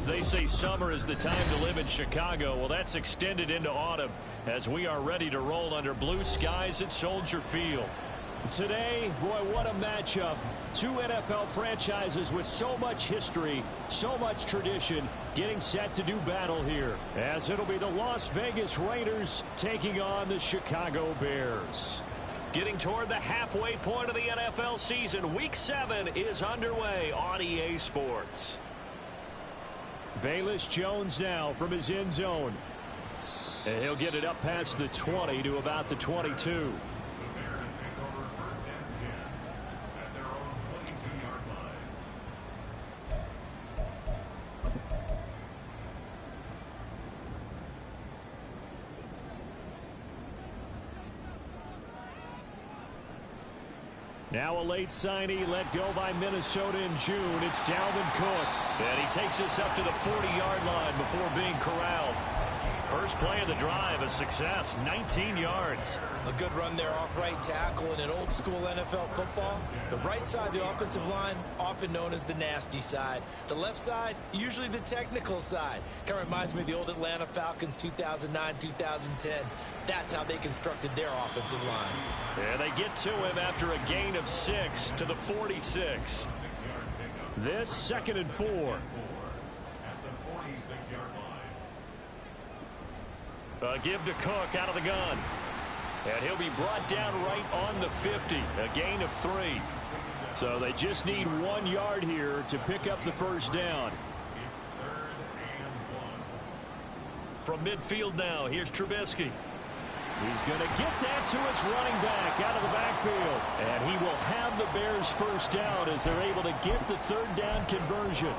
They say summer is the time to live in Chicago. Well, that's extended into autumn as we are ready to roll under blue skies at Soldier Field. Today, boy, what a matchup. Two NFL franchises with so much history, so much tradition, getting set to do battle here, as it'll be the Las Vegas Raiders taking on the Chicago Bears. Getting toward the halfway point of the NFL season, Week 7 is underway on EA Sports. Velus Jones now from his end zone. And he'll get it up past the 20 to about the 22. Now a late signee let go by Minnesota in June. It's Dalvin Cook. And he takes us up to the 40-yard line before being corralled. First play of the drive, a success, 19 yards. A good run there off right tackle in an old-school NFL football. The right side of the offensive line, often known as the nasty side. The left side, usually the technical side. Kind of reminds me of the old Atlanta Falcons 2009-2010. That's how they constructed their offensive line. And they get to him after a gain of 6 to the 46. This 2nd and 4. Give to Cook out of the gun. And he'll be brought down right on the 50. A gain of 3. So they just need 1 yard here to pick up the first down. From midfield now, here's Trubisky. He's going to get that to his running back out of the backfield. And he will have the Bears first down as they're able to get the third down conversion.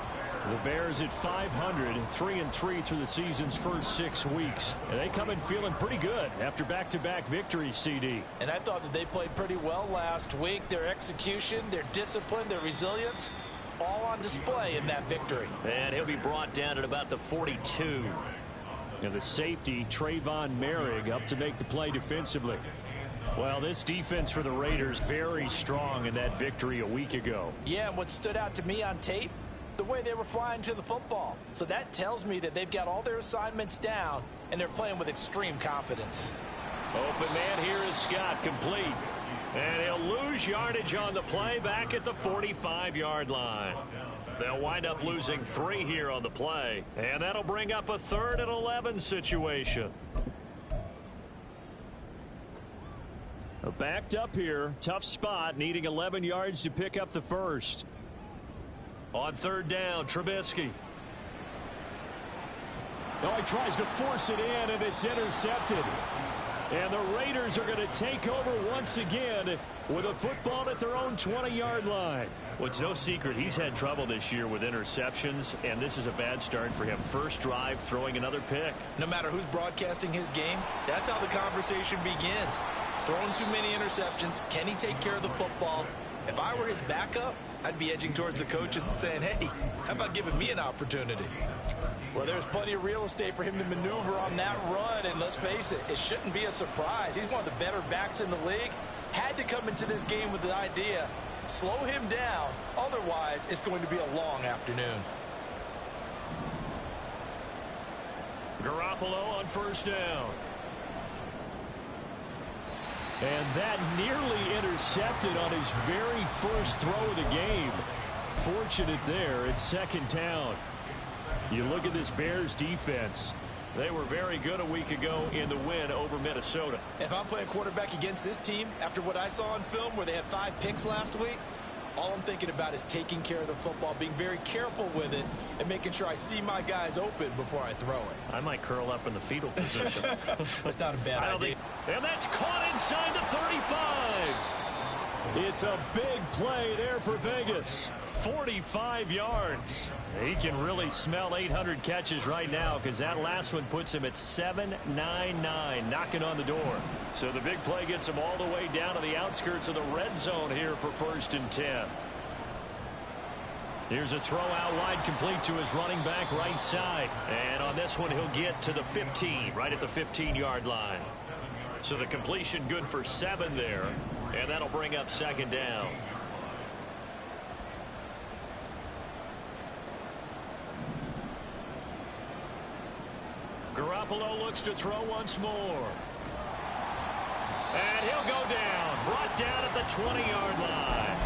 The Bears at 500, 3-3 through the season's first 6 weeks. And they come in feeling pretty good after back-to-back victories, CD. And I thought that they played pretty well last week. Their execution, their discipline, their resilience, all on display in that victory. And he'll be brought down at about the 42. And the safety, Trayvon Merrick, up to make the play defensively. Well, this defense for the Raiders very strong in that victory a week ago. Yeah, and what stood out to me on tape, the way they were flying to the football. So that tells me that they've got all their assignments down, and they're playing with extreme confidence. Open man here is Scott, complete. And he'll lose yardage on the play back at the 45-yard line. They'll wind up losing 3 here on the play, and that'll bring up a 3rd and 11 situation. Backed up here, tough spot, needing 11 yards to pick up the first. On 3rd down, Trubisky. Oh, he tries to force it in, and it's intercepted. And the Raiders are going to take over once again with a football at their own 20-yard line. Well, it's no secret he's had trouble this year with interceptions, and this is a bad start for him. First drive, throwing another pick. No matter who's broadcasting his game, that's how the conversation begins. Throwing too many interceptions, can he take care of the football? If I were his backup, I'd be edging towards the coaches and saying, hey, how about giving me an opportunity? Well, there's plenty of real estate for him to maneuver on that run, and let's face it, it shouldn't be a surprise. He's one of the better backs in the league. Had to come into this game with the idea, slow him down, otherwise it's going to be a long afternoon. Garoppolo on 1st down. And that nearly intercepted on his very first throw of the game. Fortunate there, it's 2nd down. You look at this Bears defense. They were very good a week ago in the win over Minnesota. If I'm playing quarterback against this team, after what I saw on film where they had 5 picks last week, all I'm thinking about is taking care of the football, being very careful with it, and making sure I see my guys open before I throw it. I might curl up in the fetal position. That's not a bad idea. And that's caught inside the 35. It's a big play there for Vegas. 45 yards. He can really smell 800 catches right now because that last one puts him at 799, knocking on the door. So the big play gets him all the way down to the outskirts of the red zone here for 1st and 10. Here's a throw out wide, complete to his running back right side. And on this one, he'll get to the 15, right at the 15-yard line. So the completion good for 7 there, and that'll bring up 2nd down. Garoppolo looks to throw once more. And he'll go down. Brought down at the 20-yard line.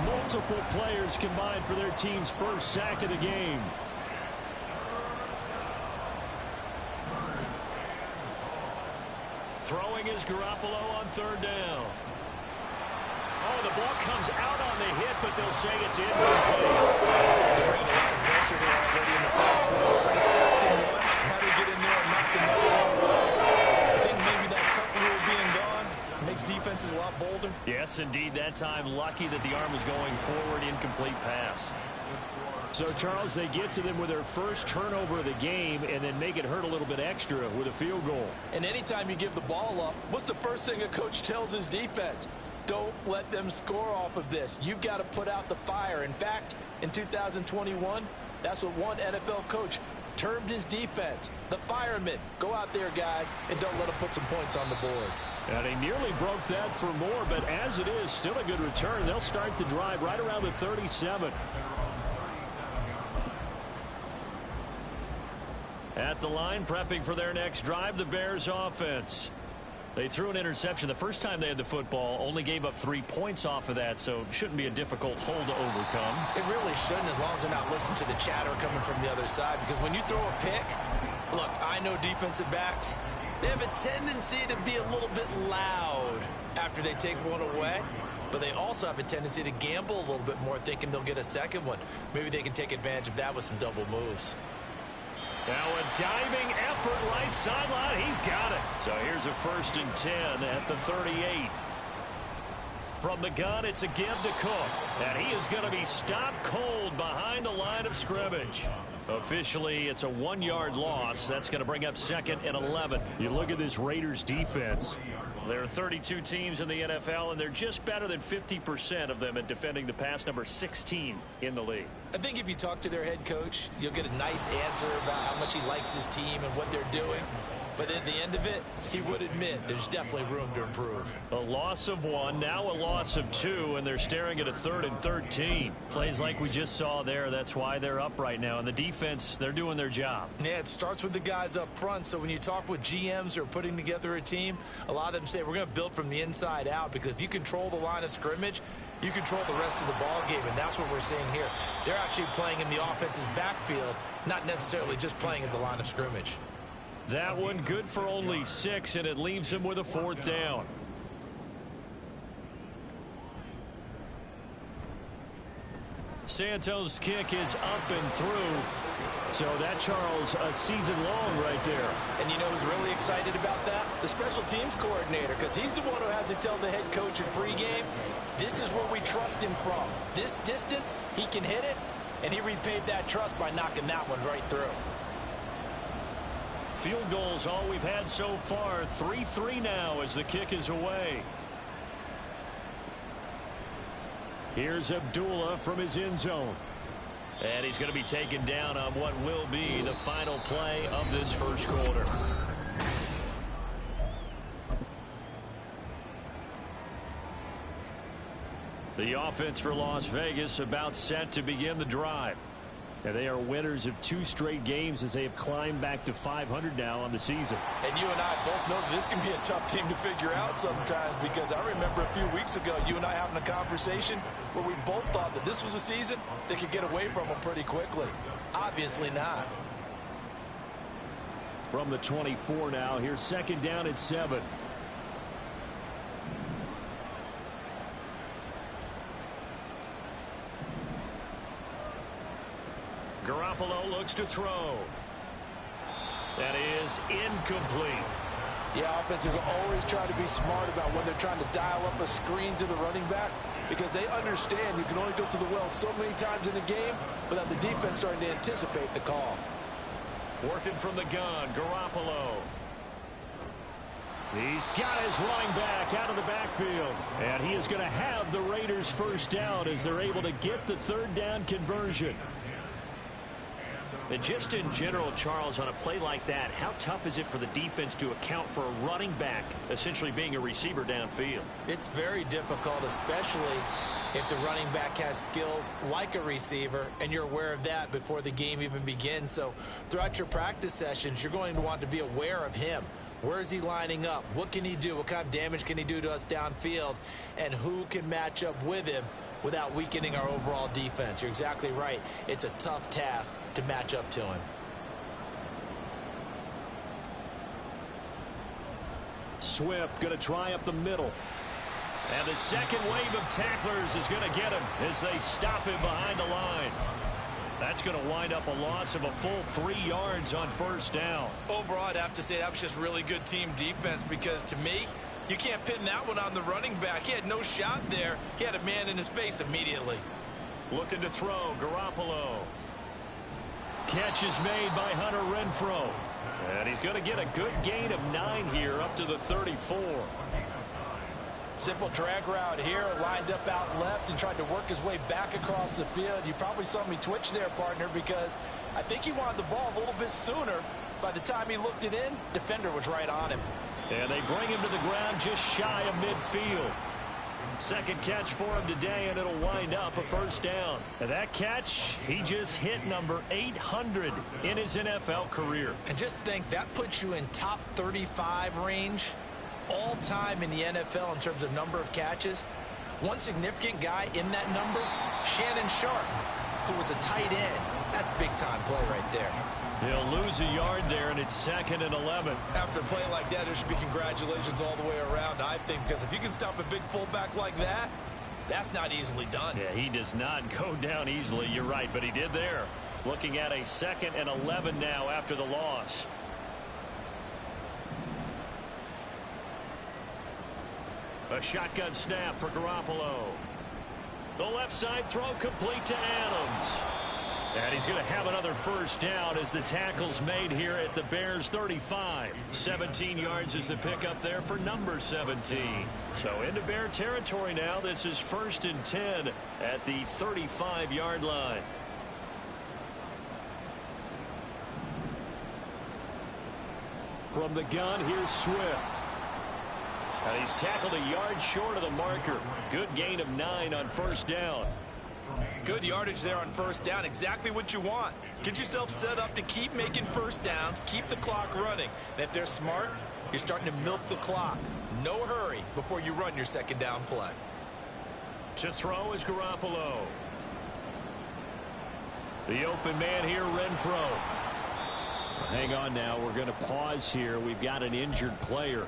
Multiple players combined for their team's first sack of the game. Throwing is Garoppolo on third down. Oh, the ball comes out on the hit, but they'll say it's incomplete. They bring a lot of pressure here already in the first quarter. Already sacked him once. How do you get in there and knock him out? I think maybe that tuck rule being gone makes defenses a lot bolder. Yes, indeed. That time, lucky that the arm was going forward. Incomplete pass. So, Charles, they get to them with their first turnover of the game and then make it hurt a little bit extra with a field goal. And anytime you give the ball up, what's the first thing a coach tells his defense? Don't let them score off of this. You've got to put out the fire. In fact, in 2021, that's what one NFL coach termed his defense. The firemen. Go out there, guys, and don't let them put some points on the board. And he nearly broke that for more, but as it is, still a good return. They'll start the drive right around the 37. At the line, prepping for their next drive, the Bears offense. They threw an interception the first time they had the football, only gave up 3 points off of that, so it shouldn't be a difficult hole to overcome. It really shouldn't, as long as they're not listening to the chatter coming from the other side, because when you throw a pick, look, I know defensive backs, they have a tendency to be a little bit loud after they take one away, but they also have a tendency to gamble a little bit more, thinking they'll get a second one. Maybe they can take advantage of that with some double moves. Now a diving effort right sideline. He's got it. So here's a 1st and 10 at the 38. From the gun, it's a give to Cook. And he is going to be stopped cold behind the line of scrimmage. Officially, it's a 1-yard loss. That's going to bring up 2nd and 11. You look at this Raiders defense. There are 32 teams in the NFL, and they're just better than 50% of them at defending the pass, number 16 in the league. I think if you talk to their head coach, you'll get a nice answer about how much he likes his team and what they're doing. But at the end of it, he would admit there's definitely room to improve. A loss of 1, now a loss of 2, and they're staring at a 3rd and 13. Plays like we just saw there. That's why they're up right now. And the defense, they're doing their job. Yeah, it starts with the guys up front. So when you talk with GMs who are putting together a team, a lot of them say we're going to build from the inside out, because if you control the line of scrimmage, you control the rest of the ball game, and that's what we're seeing here. They're actually playing in the offense's backfield, not necessarily just playing at the line of scrimmage. That one good for only 6, and it leaves him with a 4th down. Santos' kick is up and through. So that, Charles, a season long right there. And you know who's really excited about that? The special teams coordinator, because he's the one who has to tell the head coach in pregame, this is where we trust him from. This distance, he can hit it, and he repaid that trust by knocking that one right through. Field goals all we've had so far. 3-3 now as the kick is away. Here's Abdullah from his end zone. And he's going to be taken down on what will be the final play of this first quarter. The offense for Las Vegas about set to begin the drive. And they are winners of 2 straight games as they have climbed back to 500 now on the season. And you and I both know that this can be a tough team to figure out sometimes, because I remember a few weeks ago you and I having a conversation where we both thought that this was a season that could get away from them pretty quickly. Obviously not. From the 24 now, here's 2nd down at 7. Garoppolo looks to throw. That is incomplete. Yeah, offenses always try to be smart about when they're trying to dial up a screen to the running back, because they understand you can only go to the well so many times in the game without the defense starting to anticipate the call. Working from the gun, Garoppolo. He's got his running back out of the backfield. And he is going to have the Raiders' first down as they're able to get the 3rd down conversion. And just in general, Charles, on a play like that, how tough is it for the defense to account for a running back essentially being a receiver downfield? It's very difficult, especially if the running back has skills like a receiver, and you're aware of that before the game even begins. So throughout your practice sessions, you're going to want to be aware of him. Where is he lining up? What can he do? What kind of damage can he do to us downfield? And who can match up with him without weakening our overall defense? You're exactly right. It's a tough task to match up to him. Swift going to try up the middle. And the second wave of tacklers is going to get him as they stop him behind the line. That's going to wind up a loss of a full 3 yards on first down. Overall, I'd have to say that was just really good team defense, because to me, you can't pin that one on the running back. He had no shot there. He had a man in his face immediately. Looking to throw, Garoppolo. Catch is made by Hunter Renfrow. And he's going to get a good gain of 9 here up to the 34. Simple drag route here, lined up out left and tried to work his way back across the field. You probably saw me twitch there, partner, because I think he wanted the ball a little bit sooner. By the time he looked it in, defender was right on him. And they bring him to the ground just shy of midfield. Second catch for him today, and it'll wind up a first down. And that catch, he just hit number 800 in his NFL career. And just think, that puts you in top 35 range all time in the NFL in terms of number of catches. One significant guy in that number, Shannon Sharp, who was a tight end. That's big-time play right there. He'll lose a yard there, and it's 2nd and 11. After a play like that, there should be congratulations all the way around, I think, because if you can stop a big fullback like that, that's not easily done. Yeah, he does not go down easily, you're right, but he did there. Looking at a 2nd and 11 now after the loss. A shotgun snap for Garoppolo. The left side throw complete to Adams. And he's going to have another first down as the tackle's made here at the Bears 35. 17 yards is the pickup there for number 17. So into Bear territory now. This is 1st and 10 at the 35-yard line. From the gun, here's Swift. And he's tackled a yard short of the marker. Good gain of 9 on first down. Good yardage there on first down. Exactly what you want. Get yourself set up to keep making first downs, keep the clock running. And if they're smart, you're starting to milk the clock. No hurry before you run your second down play. To throw is Garoppolo. The open man here, Renfrow. Hang on now. We're going to pause here. We've got an injured player.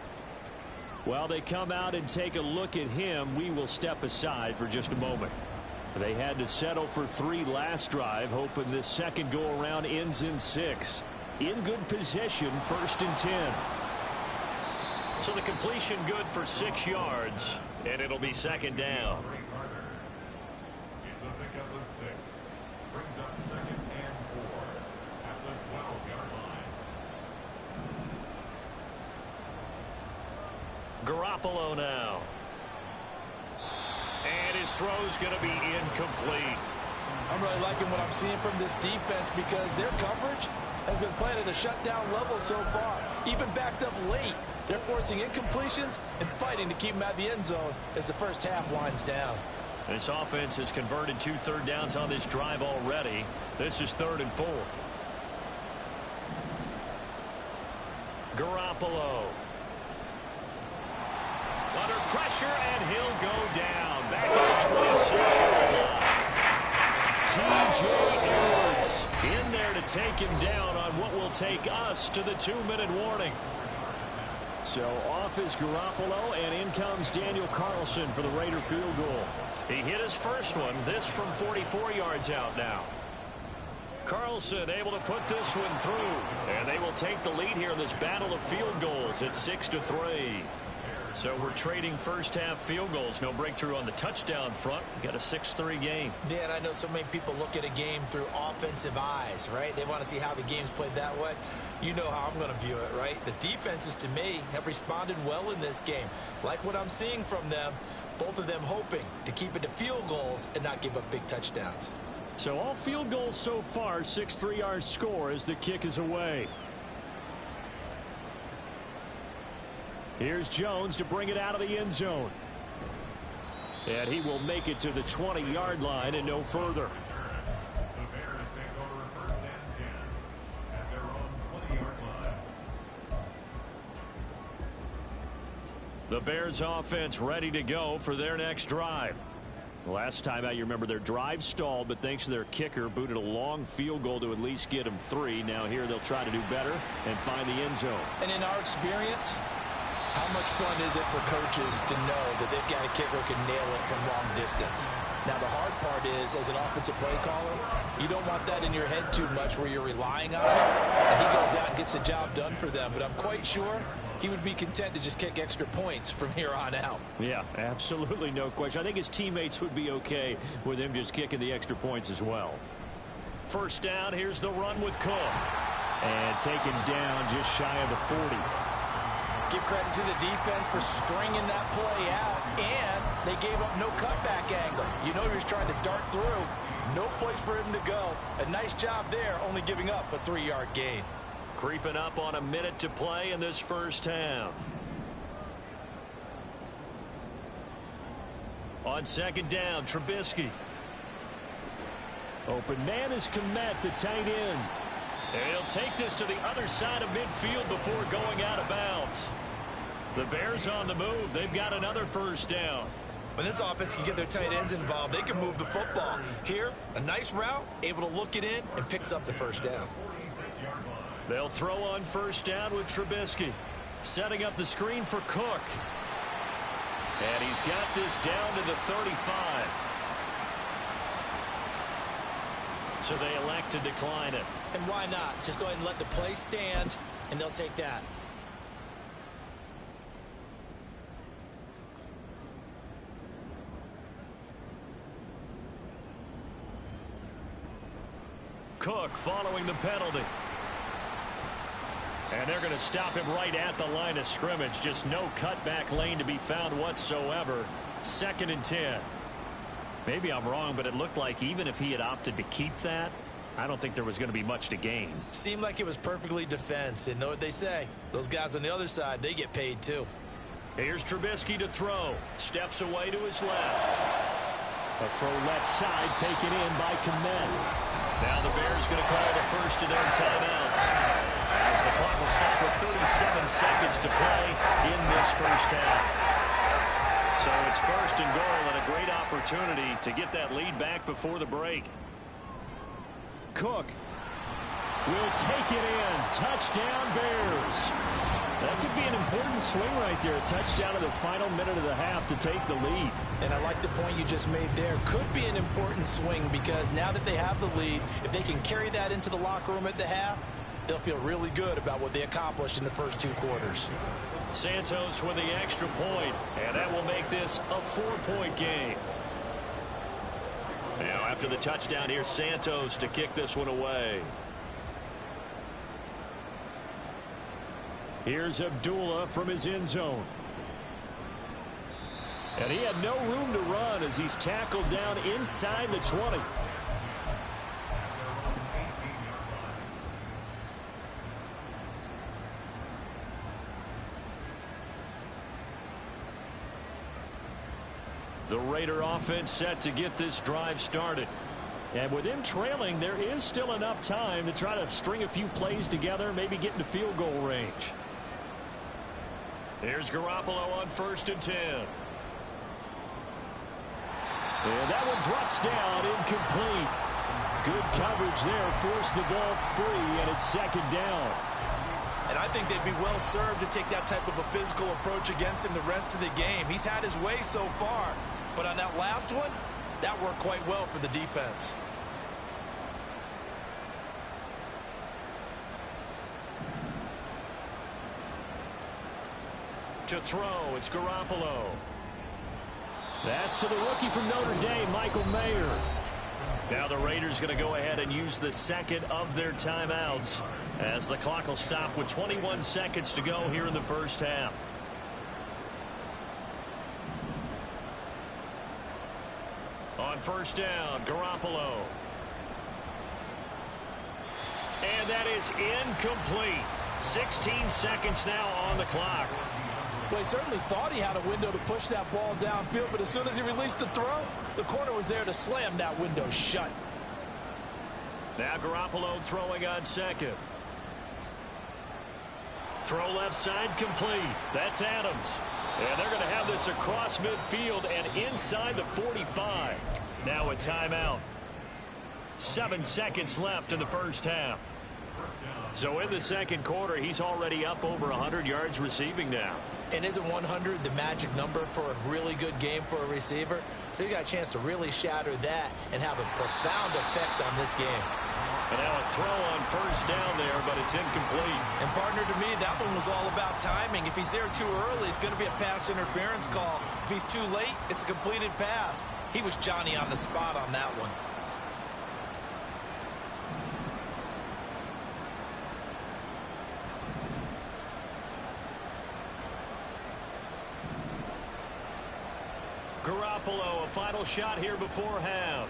While they come out and take a look at him, we will step aside for just a moment. They had to settle for 3 last drive, hoping this second go-around ends in 6. In good position, 1st and 10. So the completion good for 6 yards, and it'll be 2nd down. It's a pickup of 6. Brings up 2nd and 4 at the 12-yard line. Garoppolo now. And his throw's going to be incomplete. I'm really liking what I'm seeing from this defense, because their coverage has been playing at a shutdown level so far. Even backed up late, they're forcing incompletions and fighting to keep them out of the end zone as the first half winds down. This offense has converted 2 third downs on this drive already. This is 3rd and 4. Garoppolo. Under pressure, and he'll go down. Back at the 26-yard line. T.J. Edwards in there to take him down on what will take us to the 2-minute warning. So off is Garoppolo, and in comes Daniel Carlson for the Raider field goal. He hit his first one. This from 44 yards out now. Carlson able to put this one through. And they will take the lead here in this battle of field goals at 6-3. So we're trading first half field goals. No breakthrough on the touchdown front. We got a 6-3 game. Yeah, and I know so many people look at a game through offensive eyes, right? They want to see how the game's played that way. You know how I'm going to view it, right? The defenses, to me, have responded well in this game. Like what I'm seeing from them, both of them hoping to keep it to field goals and not give up big touchdowns. So all field goals so far, 6-3 our score as the kick is away. Here's Jones to bring it out of the end zone. And he will make it to the 20-yard line and no further. The Bears take over first and 10 at their own 20-yard line. The Bears offense ready to go for their next drive. Last time out, you remember their drive stalled, but thanks to their kicker, booted a long field goal to at least get them 3. Now here they'll try to do better and find the end zone. And in our experience, how much fun is it for coaches to know that they've got a kicker who can nail it from long distance? Now, the hard part is, as an offensive play caller, you don't want that in your head too much where you're relying on it. And he goes out and gets the job done for them. But I'm quite sure he would be content to just kick extra points from here on out. Yeah, absolutely no question. I think his teammates would be okay with him just kicking the extra points as well. First down, here's the run with Cook. And taken down just shy of the 40. Give credit to the defense for stringing that play out, and they gave up no cutback angle. You know he was trying to dart through. No place for him to go. A nice job there, only giving up a 3-yard gain. Creeping up on a minute to play in this first half. On second down, Trubisky. Open man is Kmet, the tight end. And he'll take this to the other side of midfield before going out of bounds. The Bears on the move. They've got another first down. When this offense can get their tight ends involved, they can move the football. Here, a nice route, able to look it in, and picks up the first down. They'll throw on first down with Trubisky. Setting up the screen for Cook. And he's got this down to the 35. So they elect to decline it. And why not? Just go ahead and let the play stand, and they'll take that. Cook following the penalty. And they're going to stop him right at the line of scrimmage. Just no cutback lane to be found whatsoever. 2nd and 10. Maybe I'm wrong, but it looked like even if he had opted to keep that, I don't think there was going to be much to gain. Seemed like it was perfectly defense. And know what they say? Those guys on the other side, they get paid too. Here's Trubisky to throw. Steps away to his left. A throw left side taken in by Kmet. Now the Bears going to call the first of their timeouts, as the clock will stop with 37 seconds to play in this first half. So it's 1st and goal and a great opportunity to get that lead back before the break. Cook will take it in. Touchdown, Bears. That could be an important swing right there. A touchdown in the final minute of the half to take the lead. And I like the point you just made there. Could be an important swing because now that they have the lead, if they can carry that into the locker room at the half, they'll feel really good about what they accomplished in the first 2 quarters. Santos with the extra point, and that will make this a 4-point game. Now after the touchdown, here's Santos to kick this one away. Here's Abdullah from his end zone. And he had no room to run as he's tackled down inside the 20. The Raider offense set to get this drive started. And with him trailing, there is still enough time to try to string a few plays together, maybe get into field goal range. Here's Garoppolo on 1st and 10. And that one drops down, incomplete. Good coverage there, forced the ball free, and it's 2nd down. And I think they'd be well served to take that type of a physical approach against him the rest of the game. He's had his way so far, but on that last one, that worked quite well for the defense. To throw, it's Garoppolo. That's to the rookie from Notre Dame, Michael Mayer. Now the Raiders going to go ahead and use the 2nd of their timeouts as the clock will stop with 21 seconds to go here in the first half. On 1st down, Garoppolo. And that is incomplete. 16 seconds now on the clock. Well, he certainly thought he had a window to push that ball downfield, but as soon as he released the throw, the corner was there to slam that window shut. Now Garoppolo throwing on second. Throw left side complete. That's Adams. And they're going to have this across midfield and inside the 45. Now a timeout. 7 seconds left in the first half. So in the second quarter, he's already up over 100 yards receiving now. And isn't 100 the magic number for a really good game for a receiver? So he got a chance to really shatter that and have a profound effect on this game. And now a throw on first down there, but it's incomplete. And partner, to me, that one was all about timing. If he's there too early, it's going to be a pass interference call. If he's too late, it's a completed pass. He was Johnny on the spot on that one. Garoppolo, a final shot here before half.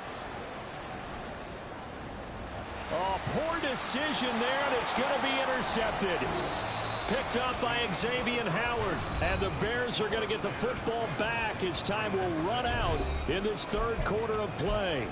Oh, poor decision there, and it's going to be intercepted. Picked up by Xavier Howard, and the Bears are going to get the football back as time will run out in this third quarter of play.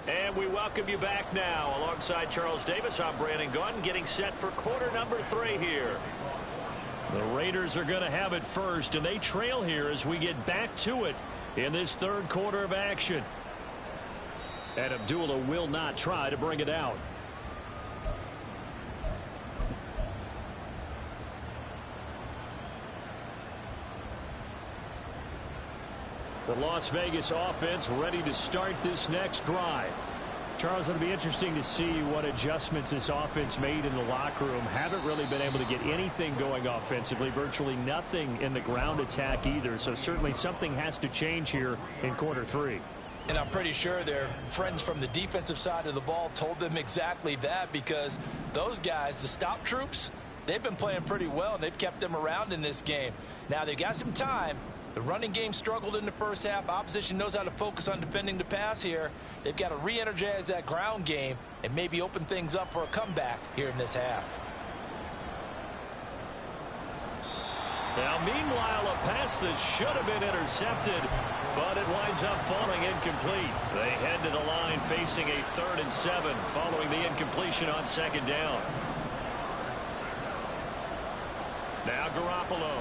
And we welcome you back now. Alongside Charles Davis, I'm Brandon Gaudin, getting set for quarter number 3 here. The Raiders are going to have it first, and they trail here as we get back to it in this third quarter of action. And Abdullah will not try to bring it out. The Las Vegas offense ready to start this next drive. Charles, it'll be interesting to see what adjustments this offense made in the locker room. Haven't really been able to get anything going offensively, virtually nothing in the ground attack either. So certainly something has to change here in quarter 3. And I'm pretty sure their friends from the defensive side of the ball told them exactly that, because those guys, the stop troops, they've been playing pretty well, and they've kept them around in this game. Now they've got some time. The running game struggled in the first half. Opposition knows how to focus on defending the pass here. They've got to re-energize that ground game and maybe open things up for a comeback here in this half. Now, meanwhile, a pass that should have been intercepted, but it winds up falling incomplete. They head to the line facing a 3rd and 7 following the incompletion on second down. Now Garoppolo.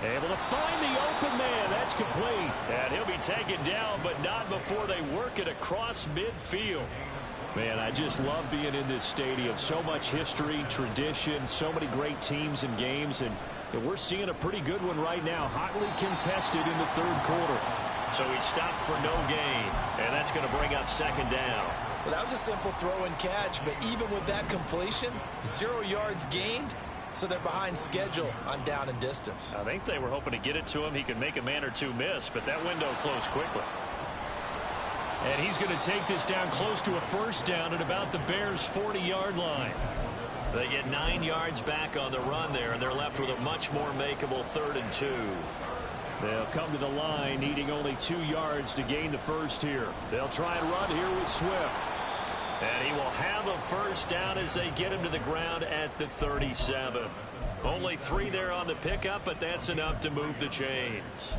Able to find the open man. That's complete. And he'll be taken down, but not before they work it across midfield. Man, I just love being in this stadium. So much history, tradition, so many great teams and games, and we're seeing a pretty good one right now. Hotly contested in the third quarter. So he stopped for no gain, and that's going to bring up second down. Well, that was a simple throw and catch, but even with that completion, 0 yards gained. So they're behind schedule on down and distance. I think they were hoping to get it to him. He could make a man or two miss, but that window closed quickly. And he's going to take this down close to a first down at about the Bears' 40-yard line. They get 9 yards back on the run there, and they're left with a much more makeable 3rd and 2. They'll come to the line needing only 2 yards to gain the first here. They'll try and run here with Swift. And he will have a first down as they get him to the ground at the 37. Only 3 there on the pickup, but that's enough to move the chains.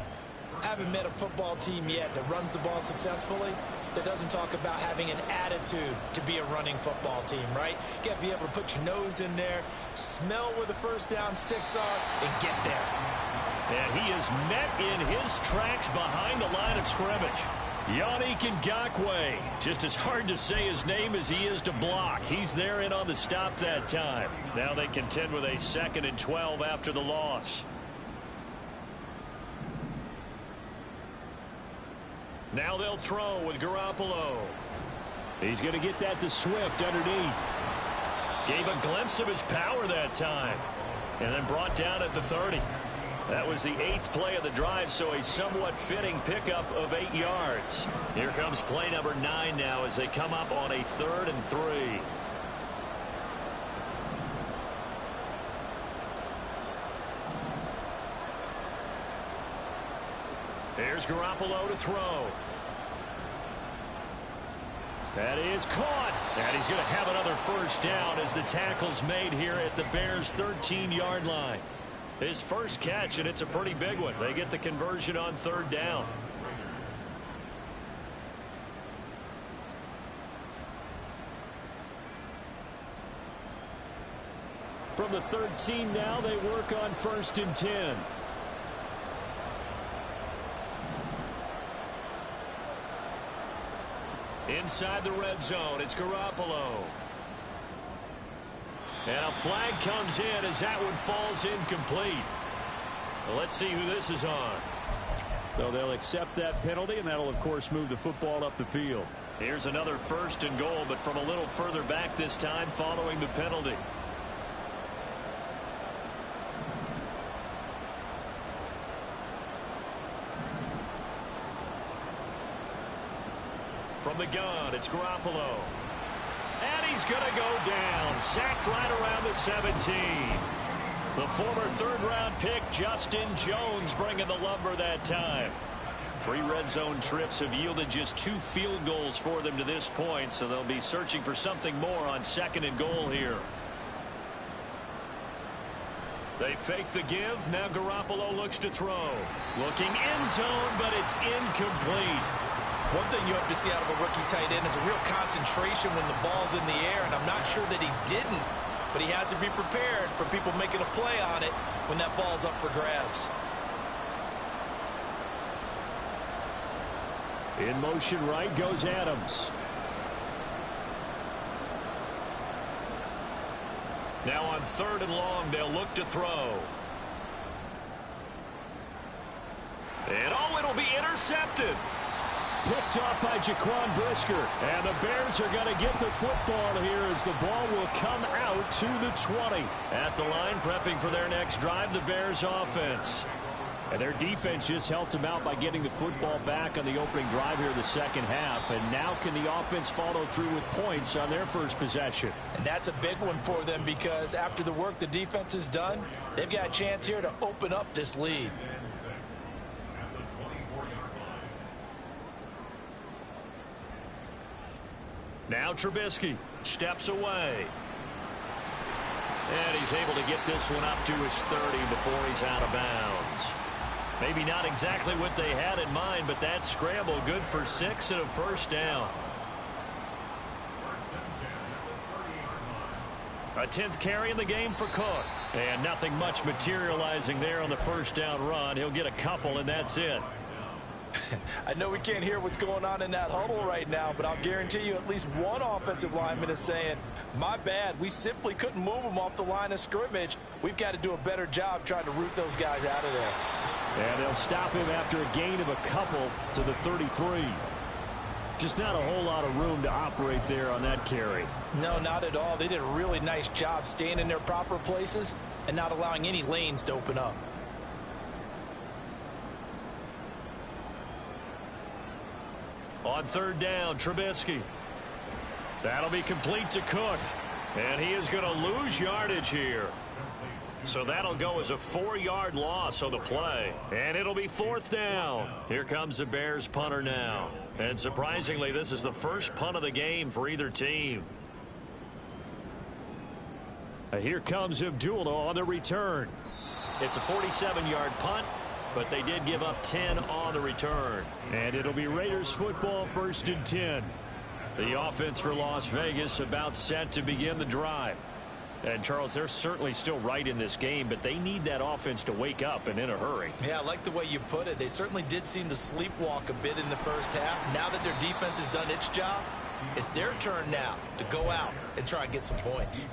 I haven't met a football team yet that runs the ball successfully that doesn't talk about having an attitude to be a running football team, right? You got to be able to put your nose in there, smell where the first down sticks are, and get there. And he is met in his tracks behind the line of scrimmage. Yannick Ngakoue, just as hard to say his name as he is to block. He's there in on the stop that time. Now they contend with a 2nd and 12 after the loss. Now they'll throw with Garoppolo. He's going to get that to Swift underneath. Gave a glimpse of his power that time. And then brought down at the 30. That was the 8th play of the drive, so a somewhat fitting pickup of 8 yards. Here comes play number 9 now as they come up on a 3rd and 3. Here's Garoppolo to throw. That is caught. And he's going to have another first down as the tackle's made here at the Bears' 13-yard line. His first catch, and it's a pretty big one. They get the conversion on third down. From the 13 now, they work on 1st and 10. Inside the red zone, it's Garoppolo. And a flag comes in as that one falls incomplete. Well, let's see who this is on. So they'll accept that penalty, and that'll, of course, move the football up the field. Here's another 1st and goal, but from a little further back this time following the penalty. From the gun, it's Garoppolo. And he's going to go down. Sacked right around the 17. The former third-round pick, Justin Jones, bringing the lumber that time. 3 red zone trips have yielded just 2 field goals for them to this point, so they'll be searching for something more on 2nd and goal here. They fake the give. Now Garoppolo looks to throw. Looking end zone, but it's incomplete. One thing you hope to see out of a rookie tight end is a real concentration when the ball's in the air, and I'm not sure that he didn't, but he has to be prepared for people making a play on it when that ball's up for grabs. In motion right goes Adams. Now on 3rd and long, they'll look to throw. And oh, it'll be intercepted. Picked off by Jaquan Brisker. And the Bears are going to get the football here as the ball will come out to the 20. At the line, prepping for their next drive, the Bears offense. And their defense just helped them out by getting the football back on the opening drive here in the second half. And now can the offense follow through with points on their first possession? And that's a big one for them because after the work the defense has done, they've got a chance here to open up this lead. Now Trubisky steps away. And he's able to get this one up to his 30 before he's out of bounds. Maybe not exactly what they had in mind, but that scramble good for 6 and a first down. A 10th carry in the game for Cook. And nothing much materializing there on the first down run. He'll get a couple, and that's it. I know we can't hear what's going on in that huddle right now, but I'll guarantee you at least one offensive lineman is saying, my bad, we simply couldn't move them off the line of scrimmage. We've got to do a better job trying to root those guys out of there. And they'll stop him after a gain of a couple to the 33. Just not a whole lot of room to operate there on that carry. No, not at all. They did a really nice job staying in their proper places and not allowing any lanes to open up. On 3rd down, Trubisky. That'll be complete to Cook. And he is going to lose yardage here. So that'll go as a 4-yard loss on the play. And it'll be 4th down. Here comes the Bears punter now. And surprisingly, this is the first punt of the game for either team. Here comes Abdullah on the return. It's a 47-yard punt, but they did give up 10 on the return. And it'll be Raiders football, 1st and 10. The offense for Las Vegas about set to begin the drive. And, Charles, they're certainly still right in this game, but they need that offense to wake up and in a hurry. Yeah, I like the way you put it. They certainly did seem to sleepwalk a bit in the first half. Now that their defense has done its job, it's their turn now to go out and try and get some points.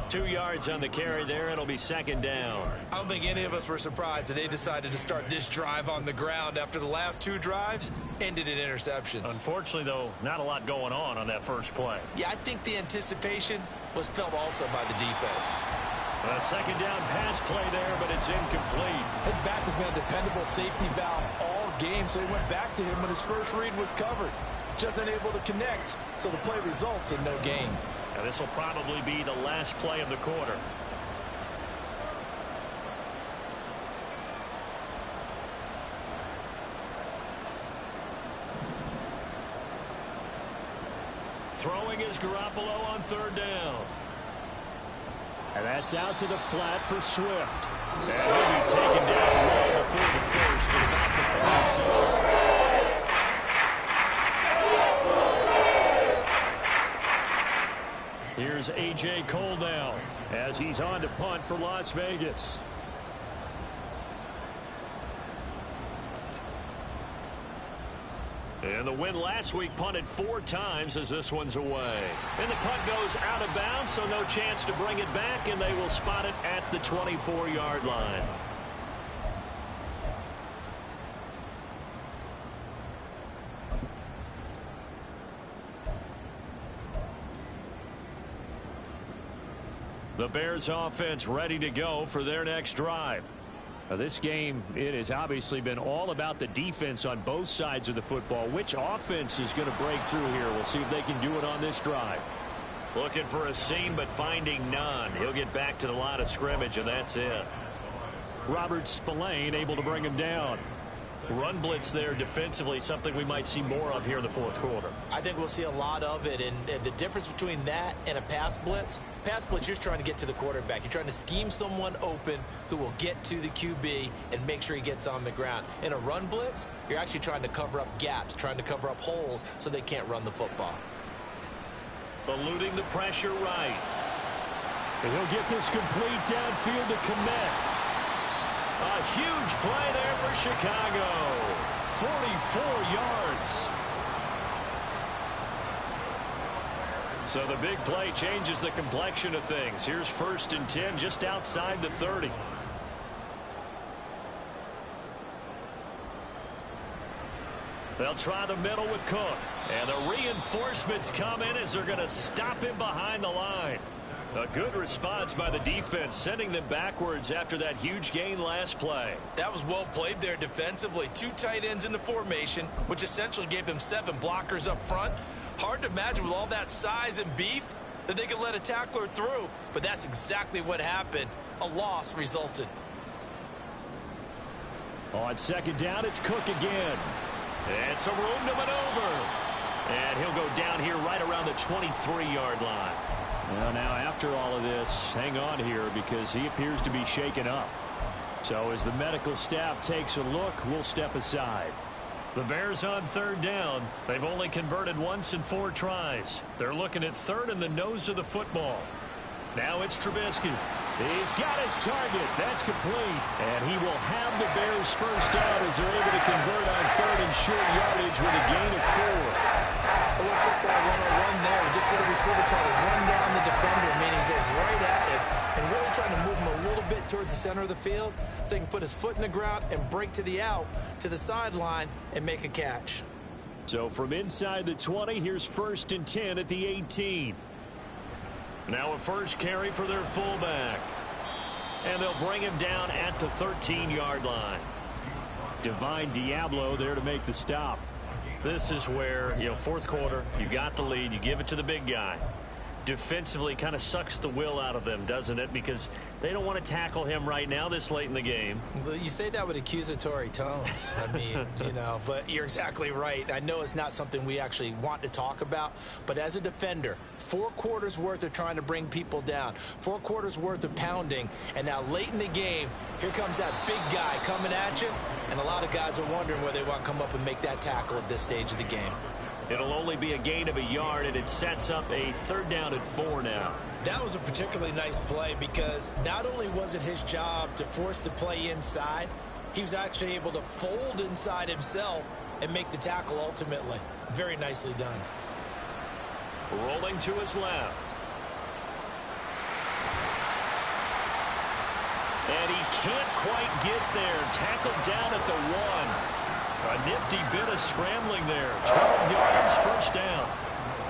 2 yards on the carry there. It'll be 2nd down. I don't think any of us were surprised that they decided to start this drive on the ground after the last 2 drives ended in interceptions. Unfortunately, though, not a lot going on that first play. Yeah, I think the anticipation was felt also by the defense. A 2nd down pass play there, but it's incomplete. His back has been a dependable safety valve all game, so he went back to him when his first read was covered. Just unable to connect, so the play results in no gain. Now this will probably be the last play of the quarter. Throwing is Garoppolo on third down. And that's out to the flat for Swift. And he'll be taken down well before the first at about the 46. Here's A.J. Cole now as he's on to punt for Las Vegas. And the win last week punted 4 times as this one's away. And the punt goes out of bounds, so no chance to bring it back, and they will spot it at the 24-yard line. The Bears offense ready to go for their next drive. Now this game, it has obviously been all about the defense on both sides of the football. Which offense is going to break through here? We'll see if they can do it on this drive. Looking for a seam, but finding none. He'll get back to the line of scrimmage, and that's it. Robert Spillane able to bring him down. Run blitz there defensively, something we might see more of here in the fourth quarter. I think we'll see a lot of it, and the difference between that and a pass blitz, you're just trying to get to the quarterback. You're trying to scheme someone open who will get to the QB and make sure he gets on the ground. In a run blitz, you're actually trying to cover up gaps, trying to cover up holes so they can't run the football. Eluding the pressure right. And he'll get this complete downfield to Kmet. A huge play there for Chicago. 44 yards. So the big play changes the complexion of things. Here's 1st and 10 just outside the 30. They'll try the middle with Cook. And the reinforcements come in as they're going to stop him behind the line. A good response by the defense, sending them backwards after that huge gain last play. That was well played there defensively. 2 tight ends in the formation, which essentially gave them 7 blockers up front. Hard to imagine with all that size and beef that they could let a tackler through, but that's exactly what happened. A loss resulted. On 2nd down, it's Cook again. And some room to maneuver. And he'll go down here right around the 23-yard line. Well, now after all of this, hang on here because he appears to be shaken up. So as the medical staff takes a look, we'll step aside. The Bears on 3rd down. They've only converted once in 4 tries. They're looking at 3rd in the nose of the football. Now it's Trubisky. He's got his target. That's complete. And he will have the Bears first down as they're able to convert on 3rd and short yardage with a gain of 4. A little football 101 there. Just see the receiver try to run down the defender, meaning he goes right at it and really trying to move him a little bit towards the center of the field so he can put his foot in the ground and break to the out, to the sideline, and make a catch. So from inside the 20, here's 1st and 10 at the 18. Now a first carry for their fullback. And they'll bring him down at the 13-yard line. Divine Diablo there to make the stop. This is where, fourth quarter, you got the lead, you give it to the big guy. Defensively kind of sucks the will out of them, doesn't it? Because they don't want to tackle him right now this late in the game. You say that with accusatory tones. I mean, but you're exactly right. I know it's not something we actually want to talk about, but as a defender, 4 quarters worth of trying to bring people down, 4 quarters worth of pounding, and now late in the game, here comes that big guy coming at you, and a lot of guys are wondering whether they want to come up and make that tackle at this stage of the game. It'll only be a gain of a yard, and it sets up a 3rd down and 4 now. That was a particularly nice play because not only was it his job to force the play inside, he was actually able to fold inside himself and make the tackle ultimately. Very nicely done. Rolling to his left. And he can't quite get there. Tackled down at the 1. A nifty bit of scrambling there. 12 yards, 1st down.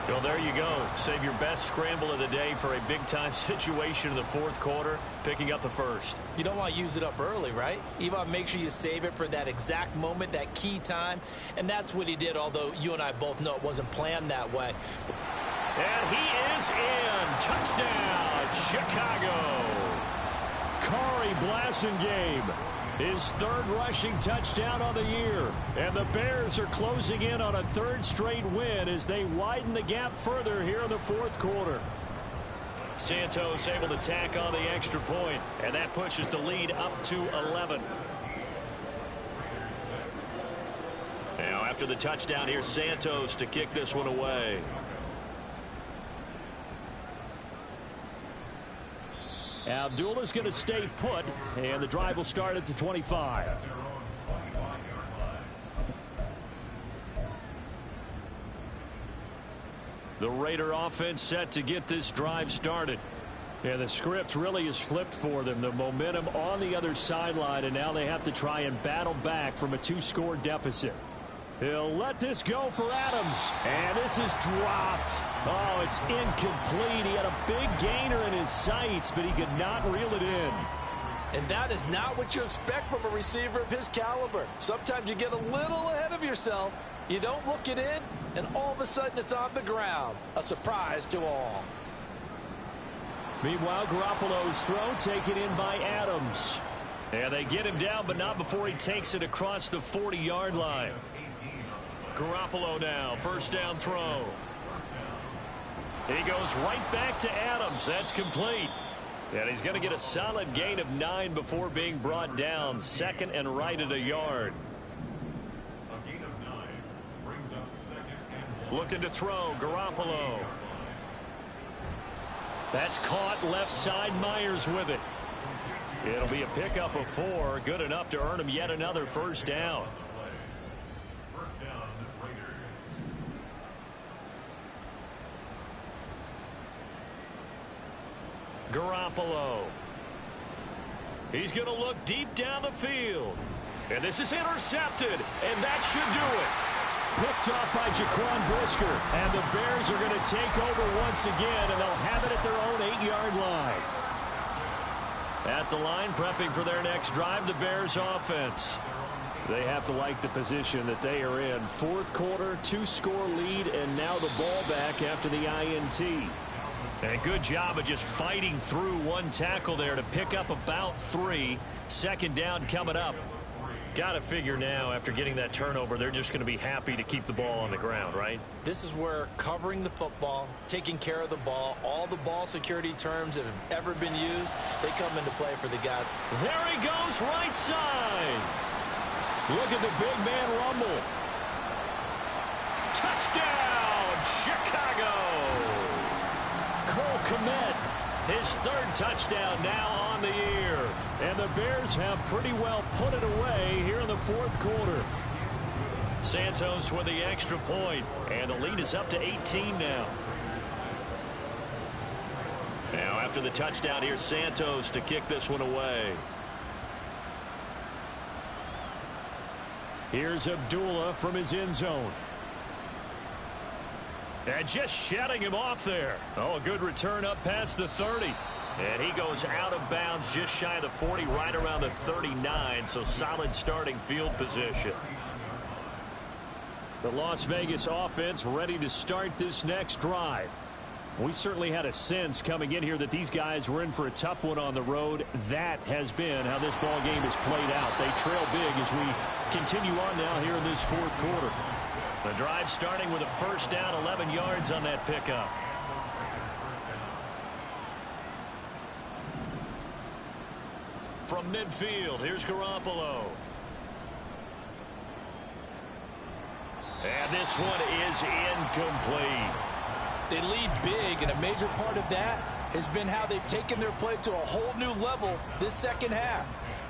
Well, there you go. Save your best scramble of the day for a big-time situation in the 4th quarter, picking up the 1st. You don't want to use it up early, right? You want to make sure you save it for that exact moment, that key time, and that's what he did, although you and I both know it wasn't planned that way. And he is in. Touchdown, Chicago. Corey Blasingame His third rushing touchdown on the year. And the Bears are closing in on a third straight win as they widen the gap further here in the fourth quarter. Santos able to tack on the extra point, and that pushes the lead up to 11. Now after the touchdown, here's Santos to kick this one away. Abdullah's going to stay put, and the drive will start at the 25. The Raider offense set to get this drive started. Yeah, the script really is flipped for them. The momentum on the other sideline, and now they have to try and battle back from a 2-score deficit. He'll let this go for Adams. And this is dropped. Oh, it's incomplete. He had a big gainer in his sights, but he could not reel it in. And that is not what you expect from a receiver of his caliber. Sometimes you get a little ahead of yourself. You don't look it in, and all of a sudden it's on the ground. A surprise to all. Meanwhile, Garoppolo's throw taken in by Adams. And they get him down, but not before he takes it across the 40-yard line. Garoppolo now, first down throw. He goes right back to Adams. That's complete. And he's going to get a solid gain of 9 before being brought down. Second and right at a yard. A gain of 9 brings up second and 1. Looking to throw, Garoppolo. That's caught left side. Myers with it. It'll be a pickup of 4. Good enough to earn him yet another first down. First down, Raiders. Garoppolo. He's going to look deep down the field. And this is intercepted. And that should do it. Picked off by Jaquan Brisker. And the Bears are going to take over once again, and they'll have it at their own 8-yard line. At the line, prepping for their next drive, the Bears offense. They have to like the position that they are in. Fourth quarter, 2-score lead, and now the ball back after the INT. And a good job of just fighting through one tackle there to pick up about 3. Second down coming up. Got to figure now, after getting that turnover, they're just going to be happy to keep the ball on the ground, right? This is where covering the football, taking care of the ball, all the ball security terms that have ever been used, they come into play for the guy. There he goes, right side. Look at the big man rumble. Touchdown, Chicago. Cole Kmet, his third touchdown now on the year. And the Bears have pretty well put it away here in the fourth quarter. Santos with the extra point, and the lead is up to 18 now. Now after the touchdown, here's Santos to kick this one away. Here's Abdullah from his end zone. And just shutting him off there. Oh, a good return up past the 30. And he goes out of bounds just shy of the 40, right around the 39. So solid starting field position. The Las Vegas offense ready to start this next drive. We certainly had a sense coming in here that these guys were in for a tough one on the road. That has been how this ball game has played out. They trail big as we continue on now here in this fourth quarter. The drive starting with a first down, 11 yards on that pickup. From midfield, here's Garoppolo. And this one is incomplete. They lead big, and a major part of that has been how they've taken their play to a whole new level this second half.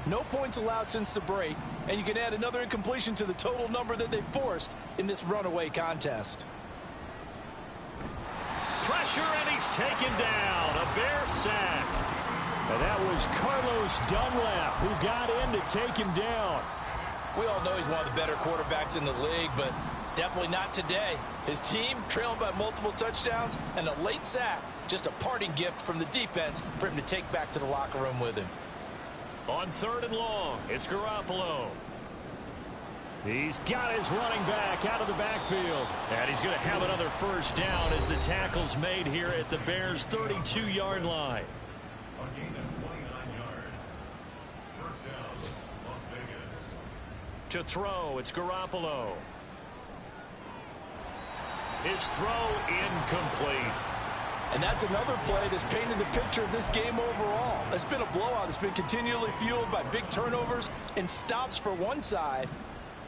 No points allowed since the break, and you can add another incompletion to the total number that they forced in this runaway contest. Pressure, and he's taken down. A Bear sack. And that was Carlos Dunlap who got in to take him down. We all know he's one of the better quarterbacks in the league, but definitely not today. His team trailing by multiple touchdowns and a late sack. Just a parting gift from the defense for him to take back to the locker room with him. On third and long, it's Garoppolo. He's got his running back out of the backfield. And he's going to have another first down as the tackle's made here at the Bears' 32-yard line. A gain of 29 yards. First down, Las To throw, it's Garoppolo. His throw incomplete. And that's another play that's painted the picture of this game overall. It's been a blowout. It's been continually fueled by big turnovers and stops for one side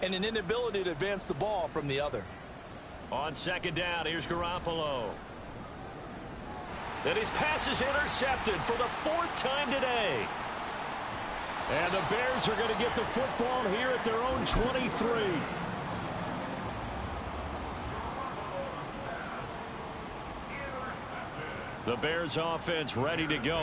and an inability to advance the ball from the other. On second down, here's Garoppolo. And his pass is intercepted for the 4th time today. And the Bears are going to get the football here at their own 23. The Bears offense ready to go.